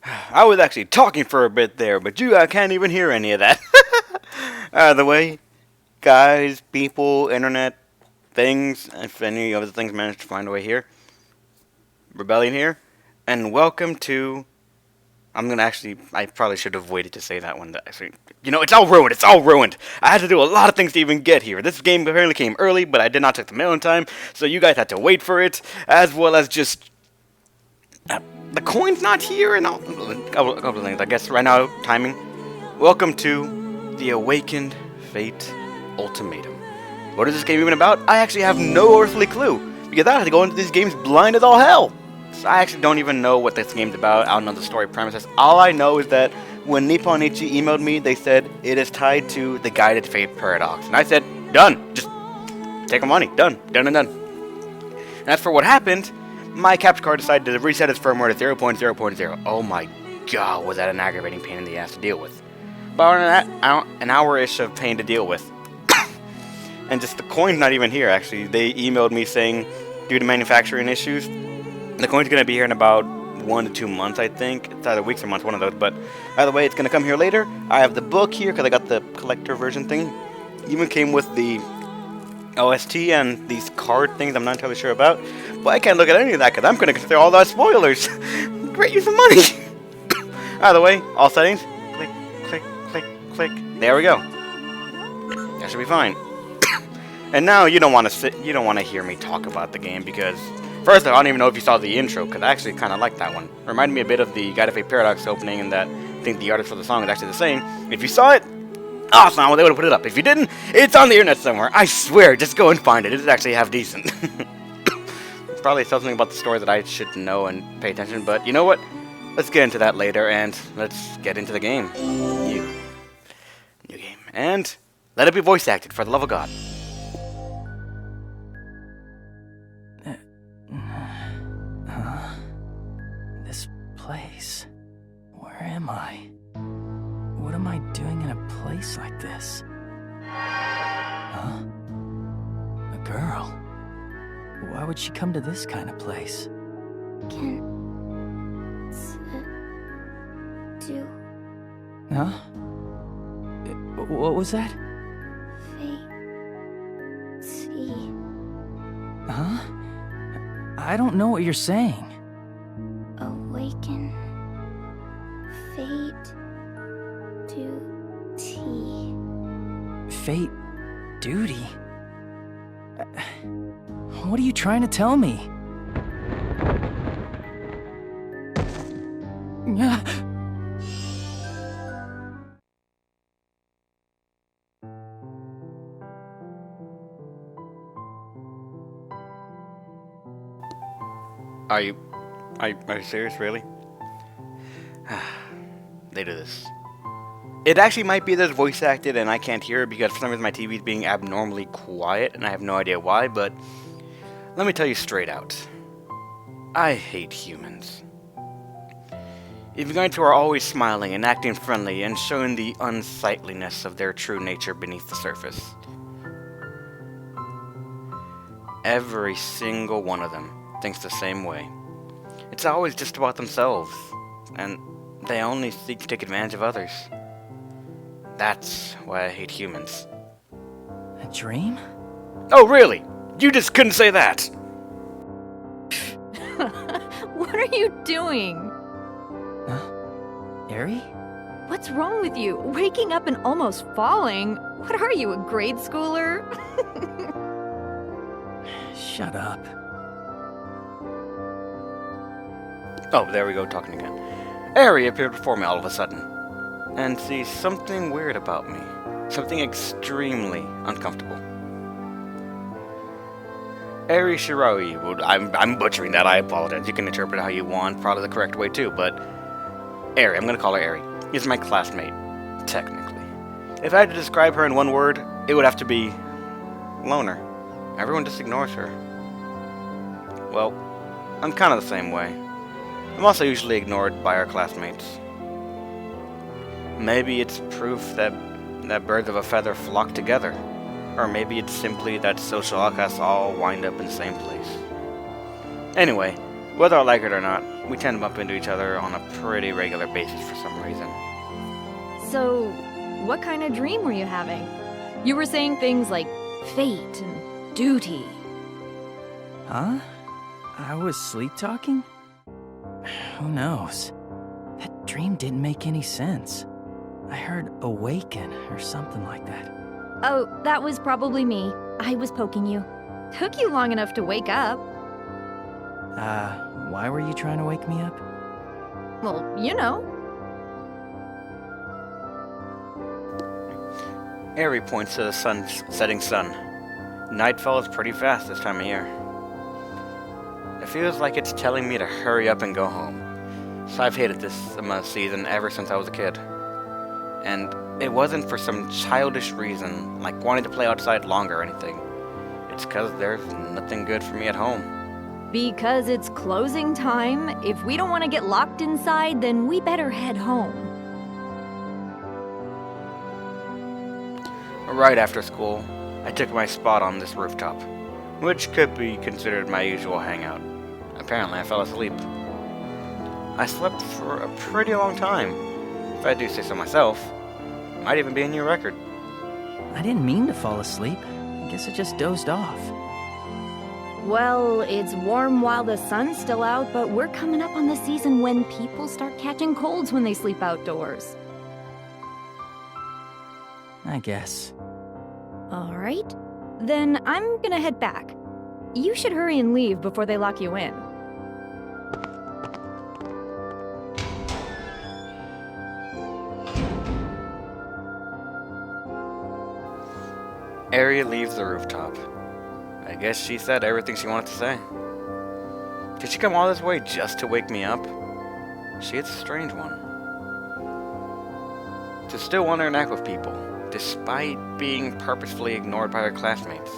I was actually talking for a bit there, but you can't even hear any of that. Out of the way, guys, people, internet, things, if any of the things managed to find a way here. Rebellion here, and welcome to... I probably should have waited to say that one. Actually, it's all ruined. It's all ruined. I had to do a lot of things to even get here. This game apparently came early, but I did not check the mail in time, so you guys had to wait for it, as well as just... the coin's not here, and a couple of things. I guess right now, timing. Welcome to the Awakened Fate Ultimatum. What is this game even about? I actually have no earthly clue, because I had to go into these games blind as all hell. So I actually don't even know what this game's about. I don't know the story premises. All I know is that when Nipponichi emailed me, they said it is tied to the Guided Fate Paradox. And I said, done. Just take my money. Done. Done and done. And as for what happened, my capture card decided to reset its firmware to 0.0.0. Oh my god, was that an aggravating pain in the ass to deal with. About an hour-ish of pain to deal with. And just the coin's not even here, actually. They emailed me saying, due to manufacturing issues, the coin's going to be here in about 1 to 2 months, I think. It's either weeks or months, one of those. But either way, it's going to come here later. I have the book here because I got the collector version thing. Even came with the OST and these card things I'm not entirely sure about. But I can't look at any of that because I'm going to consider all those spoilers. Great use of money. Either way, all settings. Click, click, click, click. There we go. That should be fine. And now you don't want to hear me talk about the game because... First, I don't even know if you saw the intro, because I actually kind of like that one. It reminded me a bit of the Guided Fate Paradox opening, in that I think the artist for the song is actually the same. If you saw it, awesome, well, they would have put it up. If you didn't, it's on the internet somewhere. I swear, just go and find it. It's actually half decent. Probably something about the story that I should know and pay attention, but you know what? Let's get into that later, and let's get into the game. New game. And let it be voice acted, for the love of God. This place. Where am I? What am I doing in a place like this? Huh? A girl. Why would she come to this kind of place? Do Huh? What was that? see Huh? I don't know what you're saying. awaken fate duty. Fate duty? What are you trying to tell me? Are you serious, really? They do this. It actually might be that it's voice acted and I can't hear it because for some reason my TV is being abnormally quiet and I have no idea why, but let me tell you straight out. I hate humans. Even guys who are always smiling and acting friendly and showing the unsightliness of their true nature beneath the surface. Every single one of them thinks the same way. It's always just about themselves, and they only seek to take advantage of others. That's why I hate humans. A dream? Oh, really? You just couldn't say that! What are you doing? Huh? Eri? What's wrong with you? Waking up and almost falling? What are you, a grade schooler? Shut up. Oh, there we go, talking again. Eri appeared before me all of a sudden, and sees something weird about me. Something extremely uncomfortable. Eri Shiraoi, I'm butchering that, I apologize. You can interpret it how you want, probably the correct way too, but... Eri, I'm gonna call her Eri, is my classmate, technically. If I had to describe her in one word, it would have to be... loner. Everyone just ignores her. Well, I'm kind of the same way. I'm also usually ignored by our classmates. Maybe it's proof that birds of a feather flock together. Or maybe it's simply that social outcasts all wind up in the same place. Anyway, whether I like it or not, we tend to bump into each other on a pretty regular basis for some reason. So, what kind of dream were you having? You were saying things like fate and duty. Huh? I was sleep talking? Who knows? That dream didn't make any sense. I heard awaken or something like that. Oh, that was probably me. I was poking you. Took you long enough to wake up. Why were you trying to wake me up? Well, you know. Eri points to the setting sun. Night falls pretty fast this time of year. It feels like it's telling me to hurry up and go home. So I've hated this season ever since I was a kid. And it wasn't for some childish reason, like wanting to play outside longer or anything. It's because there's nothing good for me at home. Because it's closing time. If we don't want to get locked inside, then we better head home. Right after school, I took my spot on this rooftop, which could be considered my usual hangout. Apparently, I fell asleep. I slept for a pretty long time, if I do say so myself. Might even be a new record. I didn't mean to fall asleep. I guess I just dozed off. Well, it's warm while the sun's still out, but we're coming up on the season when people start catching colds when they sleep outdoors. I guess. All right. Then I'm gonna head back. You should hurry and leave before they lock you in. Eri leaves the rooftop. I guess she said everything she wanted to say. Did she come all this way just to wake me up? She is a strange one. To still want to interact with people, despite being purposefully ignored by her classmates.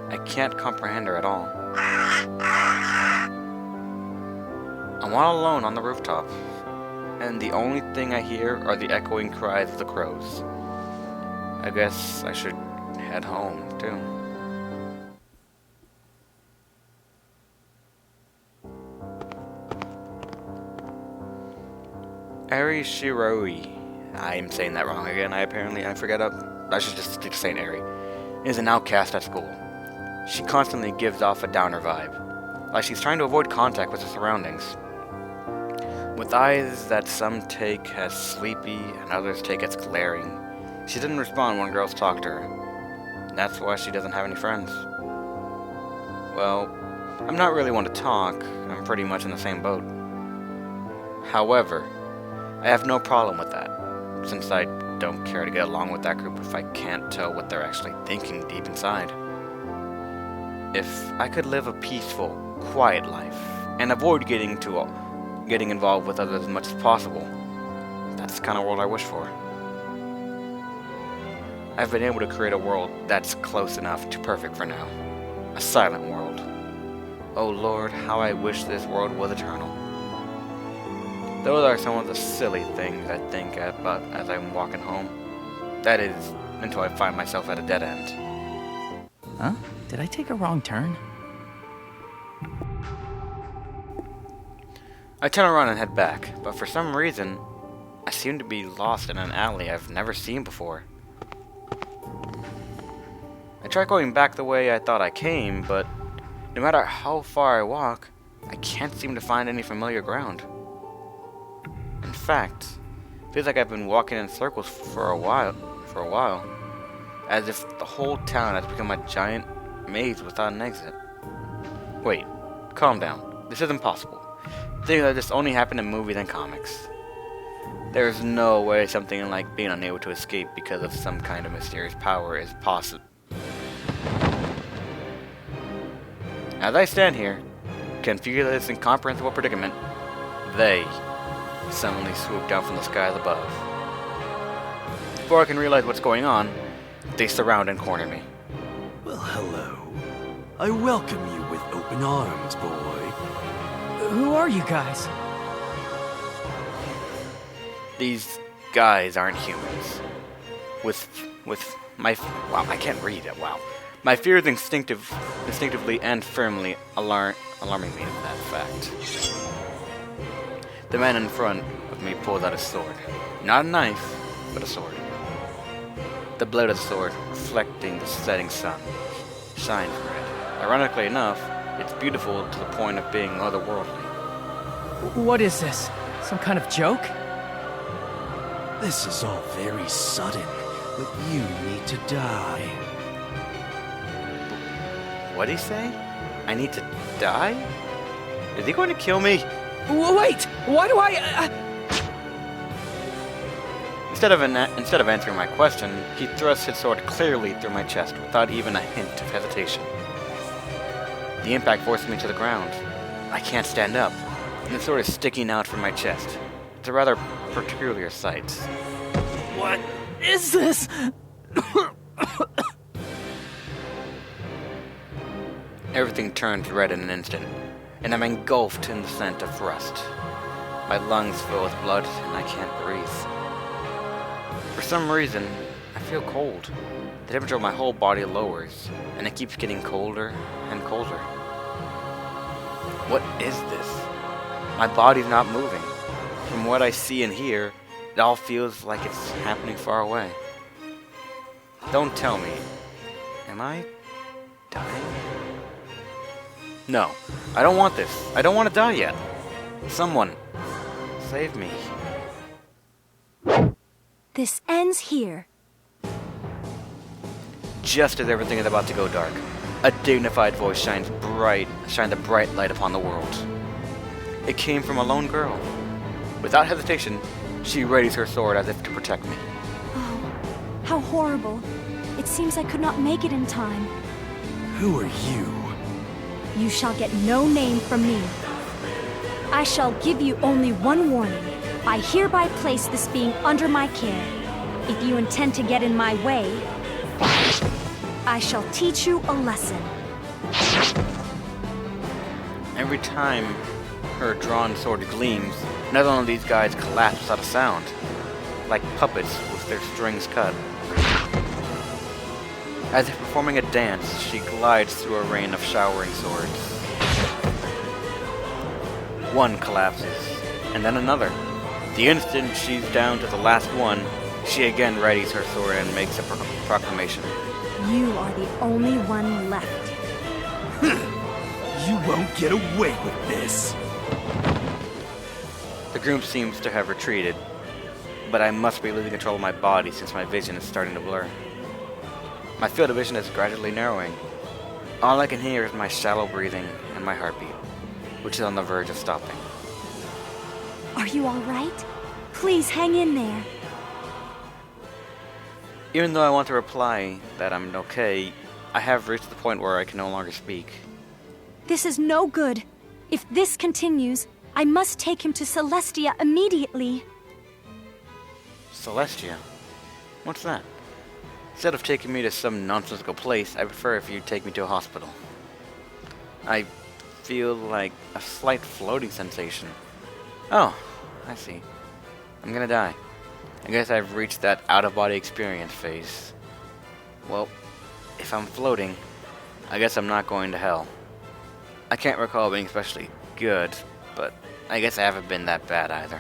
I can't comprehend her at all. I'm all alone on the rooftop, and the only thing I hear are the echoing cries of the crows. I guess I should head home, too. Eri Shiroi, I'm saying that wrong again, I forget up. I should just stick to saying Eri, is an outcast at school. She constantly gives off a downer vibe, like she's trying to avoid contact with her surroundings. With eyes that some take as sleepy and others take as glaring, she doesn't respond when girls talk to her. That's why she doesn't have any friends. Well, I'm not really one to talk, I'm pretty much in the same boat. However, I have no problem with that, since I don't care to get along with that group if I can't tell what they're actually thinking deep inside. If I could live a peaceful, quiet life, and avoid getting involved with others as much as possible, that's the kind of world I wish for. I've been able to create a world that's close enough to perfect for now. A silent world. Oh Lord, how I wish this world was eternal. Those are some of the silly things I think about as I'm walking home. That is, until I find myself at a dead end. Huh? Did I take a wrong turn? I turn around and head back, but for some reason, I seem to be lost in an alley I've never seen before. I try going back the way I thought I came, but no matter how far I walk, I can't seem to find any familiar ground. In fact, it feels like I've been walking in circles for a while, as if the whole town has become a giant maze without an exit. Wait, calm down. This isn't possible. Things like this only happen in movies and comics. There's no way something like being unable to escape because of some kind of mysterious power is possible. As I stand here, confused at this incomprehensible predicament, they suddenly swoop down from the skies above. Before I can realize what's going on, they surround and corner me. Well, hello. I welcome you with open arms, boy. Who are you guys? These guys aren't humans. With my... Wow, I can't read it, wow. My fears instinctively and firmly alarming me of that fact. The man in front of me pulls out a sword. Not a knife, but a sword. The blade of the sword, reflecting the setting sun, shines red. Ironically enough, it's beautiful to the point of being otherworldly. What is this? Some kind of joke? This is all very sudden, but you need to die. What'd he say? I need to die? Is he going to kill me? Wait! Why do I... Instead of answering my question, he thrusts his sword clearly through my chest without even a hint of hesitation. The impact forces me to the ground. I can't stand up, and the sword is sticking out from my chest. It's a rather peculiar sight. What is this? Everything turns red in an instant, and I'm engulfed in the scent of rust. My lungs fill with blood, and I can't breathe. For some reason, I feel cold. The temperature of my whole body lowers, and it keeps getting colder and colder. What is this? My body's not moving. From what I see and hear, it all feels like it's happening far away. Don't tell me. Am I dying? No, I don't want this. I don't want to die yet. Someone, save me. This ends here. Just as everything is about to go dark, a dignified voice shines a bright light upon the world. It came from a lone girl. Without hesitation, she readies her sword as if to protect me. Oh, how horrible. It seems I could not make it in time. Who are you? You shall get no name from me. I shall give you only one warning. I hereby place this being under my care. If you intend to get in my way, I shall teach you a lesson. Every time her drawn sword gleams, another one of these guys collapse without a sound, like puppets with their strings cut. As if performing a dance, she glides through a rain of showering swords. One collapses, and then another. The instant she's down to the last one, she again readies her sword and makes a proclamation. You are the only one left. You won't get away with this. The group seems to have retreated, but I must be losing control of my body since my vision is starting to blur. My field of vision is gradually narrowing. All I can hear is my shallow breathing and my heartbeat, which is on the verge of stopping. Are you all right? Please hang in there. Even though I want to reply that I'm okay, I have reached the point where I can no longer speak. This is no good. If this continues, I must take him to Celestia immediately. Celestia? What's that? Instead of taking me to some nonsensical place, I prefer if you take me to a hospital. I feel like a slight floating sensation. Oh, I see. I'm gonna die. I guess I've reached that out-of-body experience phase. Well, if I'm floating, I guess I'm not going to hell. I can't recall being especially good, but I guess I haven't been that bad either.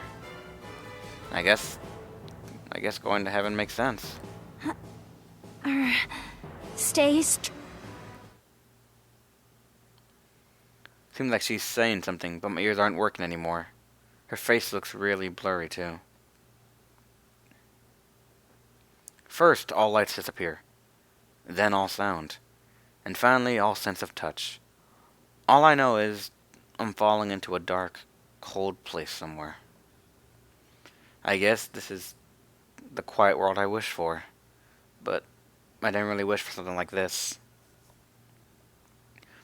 I guess going to heaven makes sense. Stay Seems like she's saying something, but my ears aren't working anymore. Her face looks really blurry, too. First, all lights disappear. Then all sound. And finally, all sense of touch. All I know is I'm falling into a dark, cold place somewhere. I guess this is the quiet world I wished for. But I didn't really wish for something like this.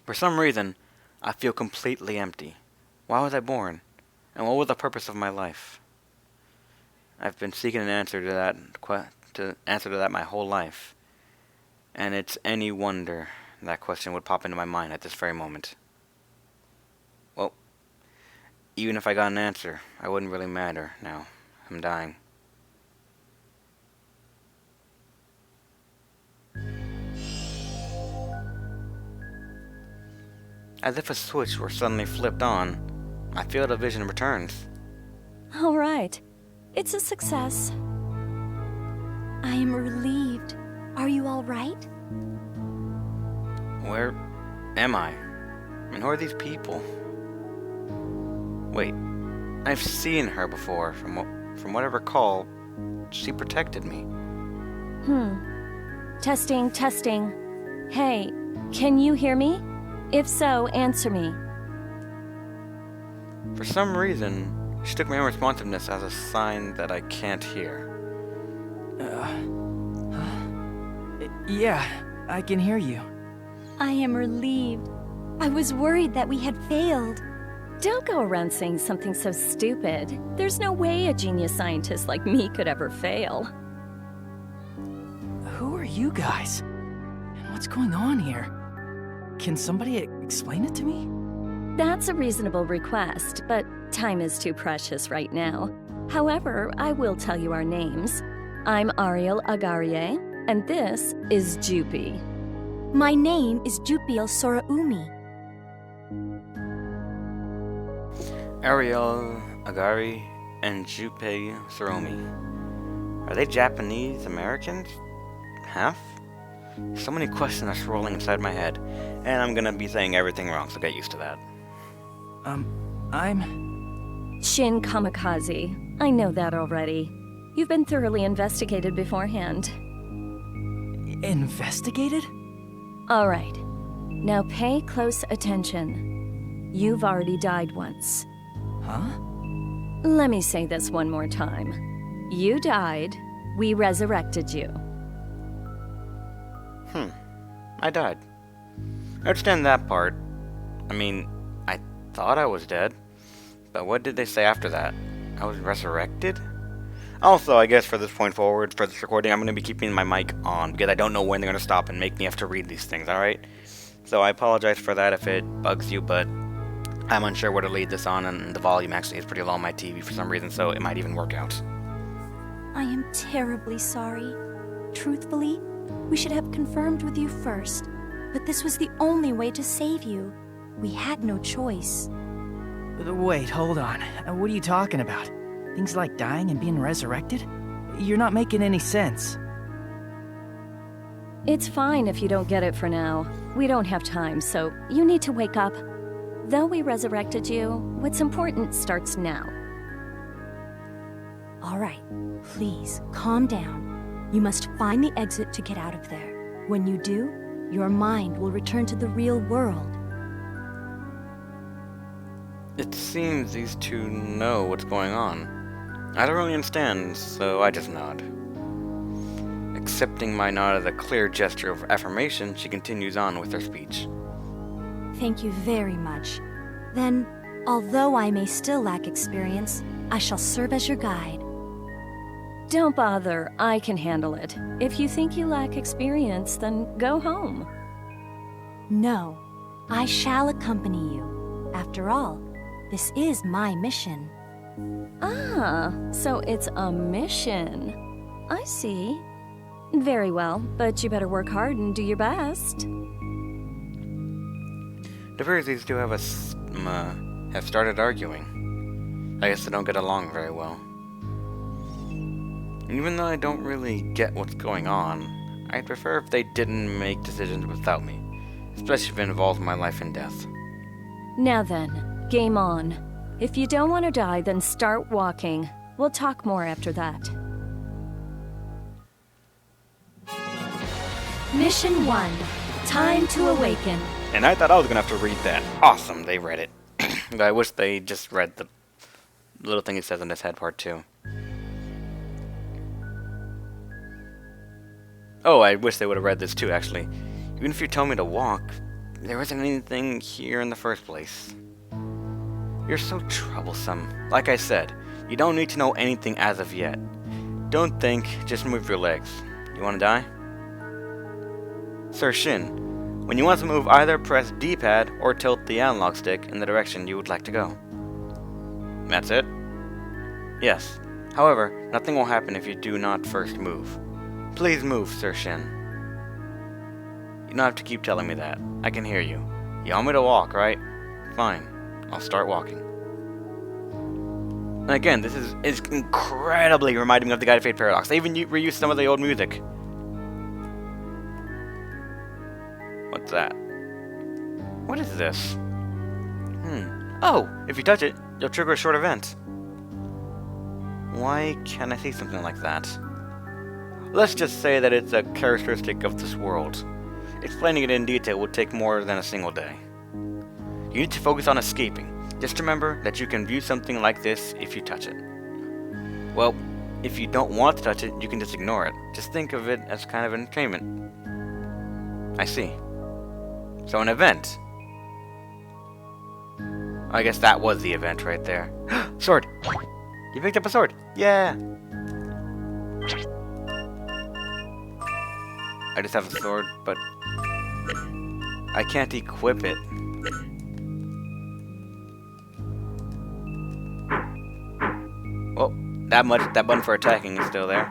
For some reason, I feel completely empty. Why was I born? And what was the purpose of my life? I've been seeking an answer to that my whole life. And it's any wonder that question would pop into my mind at this very moment. Well, even if I got an answer, I wouldn't really matter now. I'm dying. As if a switch were suddenly flipped on, my field of vision returns. All right. It's a success. I am relieved. Are you all right? Where am I? And who are these people? Wait, I've seen her before. From what I recall, she protected me. Testing, testing. Hey, can you hear me? If so, answer me. For some reason, she took my unresponsiveness as a sign that I can't hear. Yeah, I can hear you. I am relieved. I was worried that we had failed. Don't go around saying something so stupid. There's no way a genius scientist like me could ever fail. Who are you guys? And what's going on here? Can somebody explain it to me? That's a reasonable request, but time is too precious right now. However, I will tell you our names. I'm Ariel Agarie, and this is Jupi. My name is Jupiel Soraumi. Ariel, Agari, and Junpei Tsurumi. Are they Japanese Americans? Half? So many questions are swirling inside my head, and I'm gonna be saying everything wrong, so get used to that. I'm... Shin Kamikaze. I know that already. You've been thoroughly investigated beforehand. investigated? All right. Now pay close attention. You've already died once. Huh? Let me say this one more time. You died, we resurrected you. I died. I understand that part. I mean, I thought I was dead. But what did they say after that? I was resurrected? Also, I guess for this point forward, for this recording, I'm going to be keeping my mic on, because I don't know when they're going to stop and make me have to read these things, alright? So I apologize for that if it bugs you, but I'm unsure where to lead this on, and the volume actually is pretty low on my TV for some reason, so it might even work out. I am terribly sorry. Truthfully, we should have confirmed with you first, but this was the only way to save you. We had no choice. Wait, hold on. What are you talking about? Things like dying and being resurrected? You're not making any sense. It's fine if you don't get it for now. We don't have time, so you need to wake up. Though we resurrected you, what's important starts now. All right, please, calm down. You must find the exit to get out of there. When you do, your mind will return to the real world. It seems these two know what's going on. I don't really understand, so I just nod. Accepting my nod as a clear gesture of affirmation, she continues on with her speech. Thank you very much. Then, although I may still lack experience, I shall serve as your guide. Don't bother, I can handle it. If you think you lack experience, then go home. No, I shall accompany you. After all, this is my mission. Ah, so it's a mission. I see. Very well, but you better work hard and do your best. It appears these two have started arguing. I guess they don't get along very well. Even though I don't really get what's going on, I'd prefer if they didn't make decisions without me, especially if it involves my life and death. Now then, game on. If you don't want to die, then start walking. We'll talk more after that. Mission 1. Time to awaken. And I thought I was gonna have to read that. Awesome, they read it. I wish they just read the little thing it says in this head part too. Oh, I wish they would have read this too, actually. Even if you tell me to walk, there isn't anything here in the first place. You're so troublesome. Like I said, you don't need to know anything as of yet. Don't think, just move your legs. You wanna die? Sir Shin, when you want to move, either press D-pad or tilt the analog stick in the direction you would like to go. That's it? Yes. However, nothing will happen if you do not first move. Please move, Sir Shin. You don't have to keep telling me that. I can hear you. You want me to walk, right? Fine. I'll start walking. And again, this is incredibly reminding me of the Guided Fate Paradox. They even reused some of the old music. What's that? What is this? Oh, if you touch it, you'll trigger a short event. Why can't I see something like that? Let's just say that it's a characteristic of this world. Explaining it in detail would take more than a single day. You need to focus on escaping. Just remember that you can view something like this if you touch it. Well, if you don't want to touch it, you can just ignore it. Just think of it as kind of entertainment. I see. So an event. I guess that was the event right there. Sword! You picked up a sword! Yeah! I just have a sword, but I can't equip it. Well, that button for attacking is still there.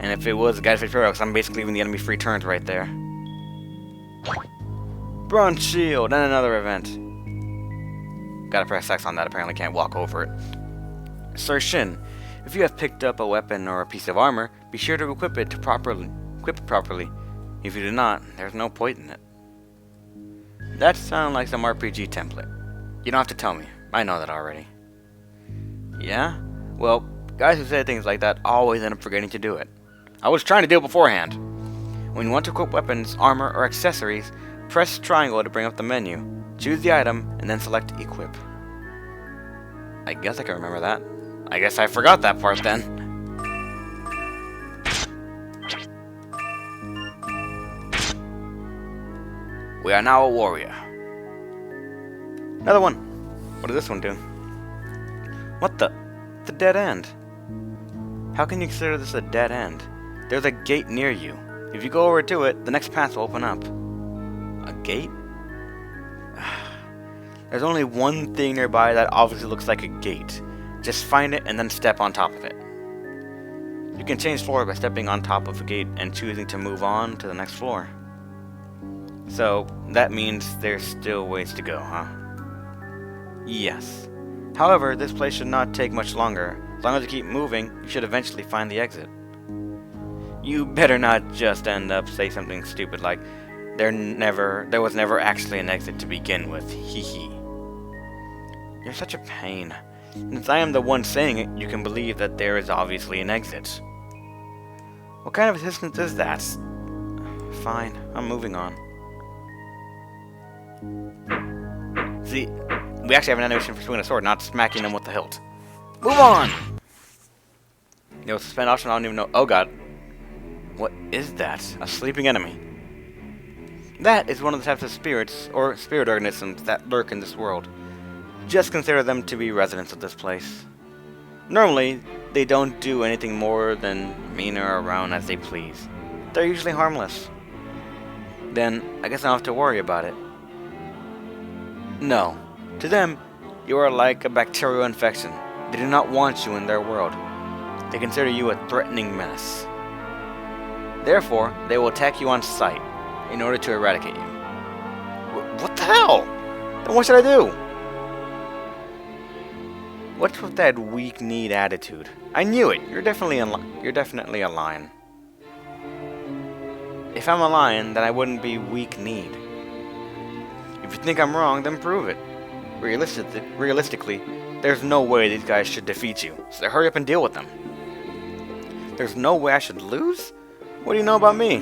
And if it was a Guided Fate Paradox, I'm basically leaving the enemy free turns right there. Bronze Shield, and another event. Gotta press X on that, apparently can't walk over it. Sir Shin, if you have picked up a weapon or a piece of armor, be sure to equip it properly. If you do not, there's no point in it. That sounds like some RPG template. You don't have to tell me, I know that already. Yeah? Well, guys who say things like that always end up forgetting to do it. I was trying to do it beforehand. When you want to equip weapons, armor, or accessories, press triangle to bring up the menu. Choose the item, and then select Equip. I guess I can remember that. I guess I forgot that part then. We are now a warrior. Another one. What does this one do? What the? It's a dead end. How can you consider this a dead end? There's a gate near you. If you go over to it, the next path will open up. A gate? There's only one thing nearby that obviously looks like a gate. Just find it and then step on top of it. You can change floor by stepping on top of a gate and choosing to move on to the next floor. So, that means there's still ways to go, huh? Yes. However, this place should not take much longer. As long as you keep moving, you should eventually find the exit. You better not just end up saying something stupid like, there was never actually an exit to begin with, hee. You're such a pain. Since I am the one saying it, you can believe that there is obviously an exit. What kind of assistance is that? Fine, I'm moving on. See, we actually have an animation for swinging a sword, not smacking them with the hilt. Move on! Yo, suspend option, I don't even know. Oh god. What is that? A sleeping enemy. That is one of the types of spirits, or spirit organisms, that lurk in this world. Just consider them to be residents of this place. Normally, they don't do anything more than meander around as they please. They're usually harmless. Then, I guess I don't have to worry about it. No. To them, you are like a bacterial infection. They do not want you in their world. They consider you a threatening menace. Therefore, they will attack you on sight in order to eradicate you. What the hell? Then what should I do? What's with that weak-kneed attitude? I knew it. You're definitely a lion. If I'm a lion, then I wouldn't be weak-kneed. If you think I'm wrong, then prove it. Realistically, there's no way these guys should defeat you, so hurry up and deal with them. There's no way I should lose? What do you know about me?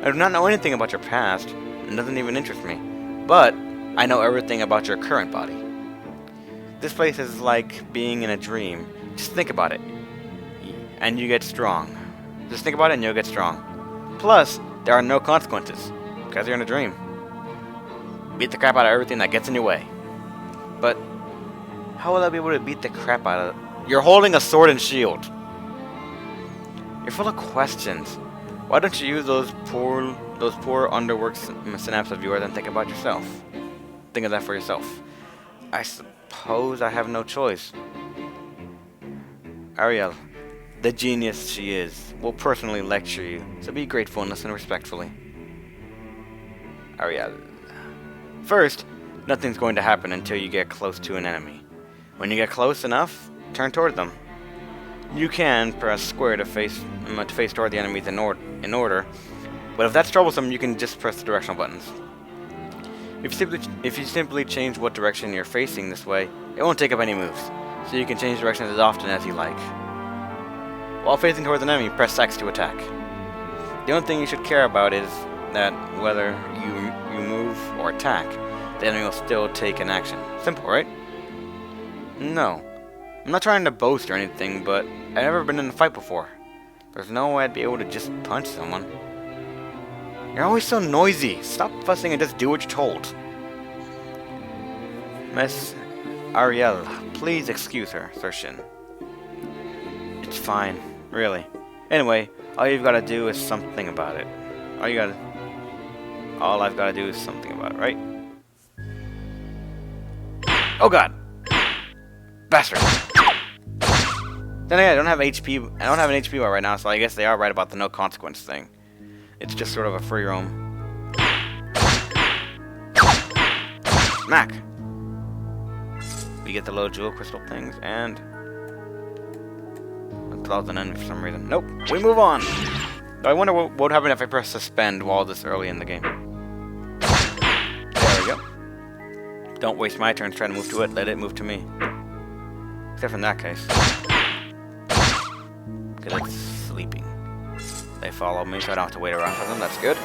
I do not know anything about your past. It doesn't even interest me. But I know everything about your current body. This place is like being in a dream. Just think about it, and you get strong. Just think about it and you'll get strong. Plus, there are no consequences, because you're in a dream. Beat the crap out of everything that gets in your way. But, how will I be able to beat the crap out of it? You're holding a sword and shield. You're full of questions. Why don't you use those poor underworked synapses of yours and think about yourself? Think of that for yourself. I suppose I have no choice. Ariel, the genius she is, will personally lecture you, so be grateful and listen respectfully. Ariel. First, nothing's going to happen until you get close to an enemy. When you get close enough, turn toward them. You can press square to face toward the enemies in order, but if that's troublesome, you can just press the directional buttons. If you simply change what direction you're facing this way, it won't take up any moves, so you can change directions as often as you like. While facing towards an enemy, press X to attack. The only thing you should care about is that whether you move or attack, the enemy will still take an action. Simple, right? No. I'm not trying to boast or anything, but I've never been in a fight before. There's no way I'd be able to just punch someone. You're always so noisy. Stop fussing and just do what you're told. Miss Ariel, please excuse her, Sir Shin. It's fine, really. Anyway, all you've got to do is something about it. All I've got to do is something about it, right? Oh god! Bastard! Then again, I don't have HP. I don't have an HP bar right now, so I guess they are right about the no consequence thing. It's just sort of a free roam. Smack! We get the low jewel crystal things, and it throws an enemy for some reason. Nope. We move on. I wonder what would happen if I press suspend while this early in the game. There we go. Don't waste my turn trying to move to it. Let it move to me. Except in that case. Because it's sleeping. They follow me, so I don't have to wait around for them. That's good.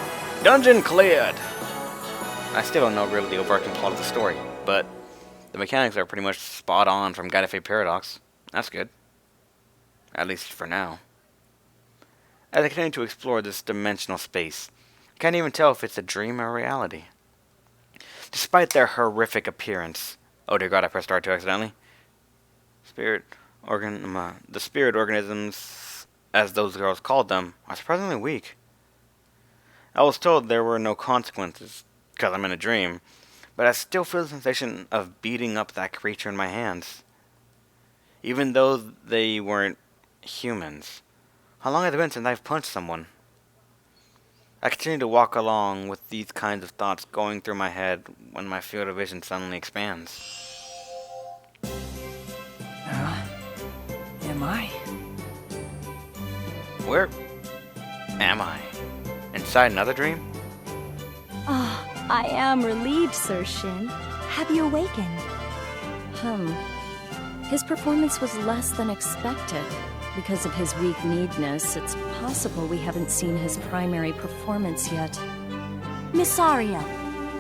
Dungeon cleared! I still don't know really the overarching plot of the story, but the mechanics are pretty much spot on from Guide to Fate Paradox. That's good. At least for now. As I continue to explore this dimensional space, I can't even tell if it's a dream or reality. Despite their horrific appearance... Oh dear god, I pressed R2 accidentally. The spirit organisms, as those girls called them, are surprisingly weak. I was told there were no consequences, because I'm in a dream, but I still feel the sensation of beating up that creature in my hands. Even though they weren't humans. How long has it been since I've punched someone? I continue to walk along with these kinds of thoughts going through my head when my field of vision suddenly expands. Am I? Where am I? Inside another dream? Ah, I am relieved, Sir Shin. Have you awakened? His performance was less than expected. Because of his weak-kneedness, it's possible we haven't seen his primary performance yet. Miss Ariel,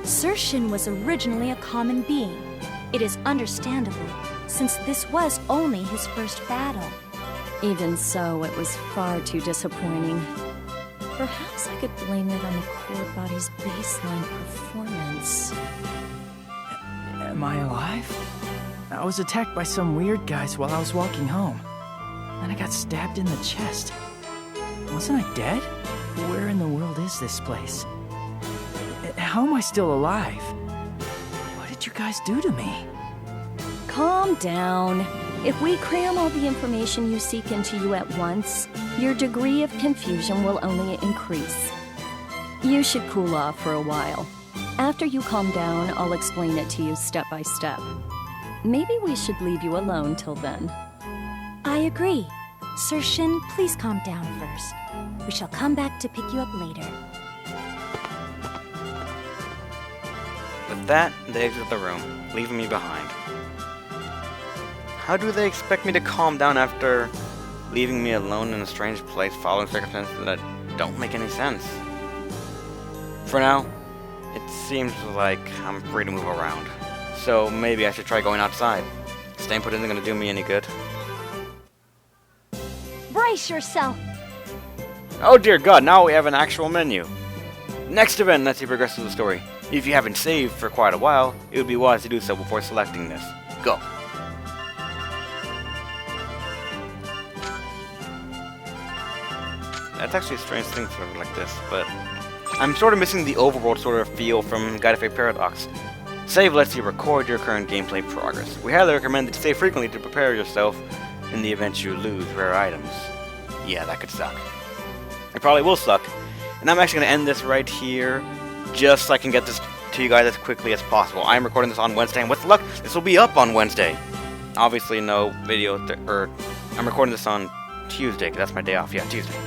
Sir Shin was originally a common being. It is understandable, since this was only his first battle. Even so, it was far too disappointing. Perhaps I could blame it on the core body's baseline performance. Am I alive? I was attacked by some weird guys while I was walking home. And I got stabbed in the chest. Wasn't I dead? Where in the world is this place? How am I still alive? What did you guys do to me? Calm down. If we cram all the information you seek into you at once, your degree of confusion will only increase. You should cool off for a while. After you calm down, I'll explain it to you step by step. Maybe we should leave you alone till then. I agree. Sir Shin, please calm down first. We shall come back to pick you up later. With that, they exit the room, leaving me behind. How do they expect me to calm down after leaving me alone in a strange place following circumstances that don't make any sense? For now, it seems like I'm free to move around. So maybe I should try going outside. Staying put isn't going to do me any good. Brace yourself! Oh dear god, now we have an actual menu. Next event, let's see progress through the story. If you haven't saved for quite a while, it would be wise to do so before selecting this. Go. That's actually a strange thing sort of like this, but I'm sort of missing the overworld sort of feel from Guide to Fate Paradox. Save lets you record your current gameplay progress. We highly recommend that you save frequently to prepare yourself in the event you lose rare items. Yeah, that could suck. It probably will suck. And I'm actually going to end this right here, just so I can get this to you guys as quickly as possible. I'm recording this on Wednesday, and with luck, this will be up on Wednesday. obviously no video, or I'm recording this on Tuesday, because that's my day off. Yeah, Tuesday.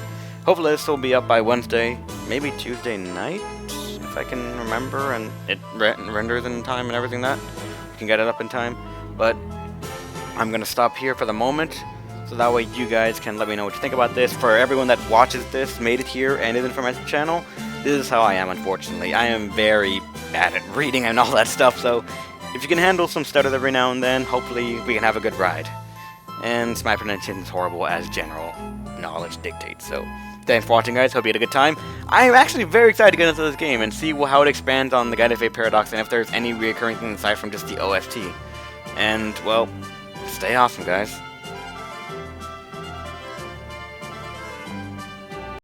Hopefully this will be up by Wednesday, maybe Tuesday night, if I can remember, and it renders in time and everything that. We can get it up in time. But I'm going to stop here for the moment, so that way you guys can let me know what you think about this. For everyone that watches this, made it here, and isn't from my channel, this is how I am, unfortunately. I am very bad at reading and all that stuff, so if you can handle some stutters every now and then, hopefully we can have a good ride. And my pronunciation is horrible, as general knowledge dictates, so thanks for watching, guys. Hope you had a good time. I'm actually very excited to get into this game and see how it expands on the Guided Fate Paradox, and if there's any recurring things aside from just the OST. And, well, stay awesome, guys.